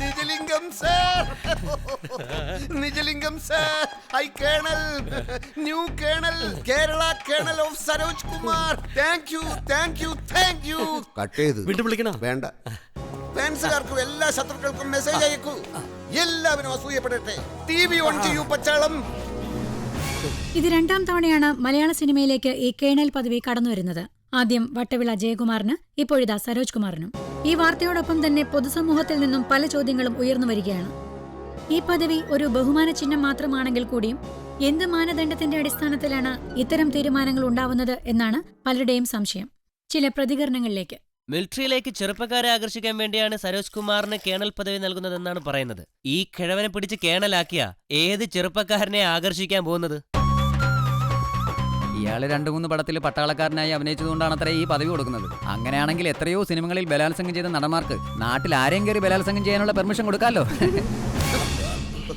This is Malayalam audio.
നിജലിംഗം sir, Nijalingam sir, I colonel, new colonel, Kerala colonel of Saroj Kumar. Thank you, thank you, thank you. Cut ചെയ്ത് വീണ്ടും വിളിക്കണോ? വേണ്ട. ഫാൻസുകാർക്കും എല്ലാ ശത്രുക്കൾക്കും മെസ്സേജ് അയക്കൂ. എല്ലാവരും അസൂയപ്പെടട്ടെ. TV ഓൺ ചെയ്യൂ പച്ചാളം. ഇത് രണ്ടാം തവണയാണ് മലയാള സിനിമയിലേക്ക് ഈ കേണൽ പദവി കടന്നുവരുന്നത്. ആദ്യം വട്ടവിള ജയകുമാറിന്, ഇപ്പോഴിതാ സരോജ് കുമാറിനും. ഈ വാർത്തയോടൊപ്പം തന്നെ പൊതുസമൂഹത്തിൽ നിന്നും പല ചോദ്യങ്ങളും ഉയർന്നു വരികയാണ്. ഈ പദവി ഒരു ബഹുമാന ചിഹ്നം മാത്രമാണെങ്കിൽ കൂടിയും എന്ത് മാനദണ്ഡത്തിന്റെ അടിസ്ഥാനത്തിലാണ് ഇത്തരം തീരുമാനങ്ങൾ ഉണ്ടാവുന്നത് എന്നാണ് പലരുടെയും സംശയം. ചില പ്രതികരണങ്ങളിലേക്ക്. മിലിറ്ററിയിലേക്ക് ചെറുപ്പക്കാരെ ആകർഷിക്കാൻ വേണ്ടിയാണ് സരോജ് കുമാറിന് കേണൽ പദവി നൽകുന്നതെന്നാണ് പറയുന്നത്. ഈ കിഴവനെ പിടിച്ച് കേണലാക്കിയ ഏത് ചെറുപ്പക്കാരനെ ആകർഷിക്കാൻ പോകുന്നത്? ഇയാള് 2-3 പടത്തിൽ പട്ടാളക്കാരനായി അഭിനയിച്ചതുകൊണ്ടാണത്രേ ഈ പദവി കൊടുക്കുന്നത്. അങ്ങനെയാണെങ്കിൽ എത്രയോ സിനിമകളിൽ ബലാത്സംഗം ചെയ്ത നടന്മാർക്ക് നാട്ടിൽ ആരെയും കയറി ബലാത്സംഗം ചെയ്യാനുള്ള പെർമിഷൻ കൊടുക്കാമല്ലോ.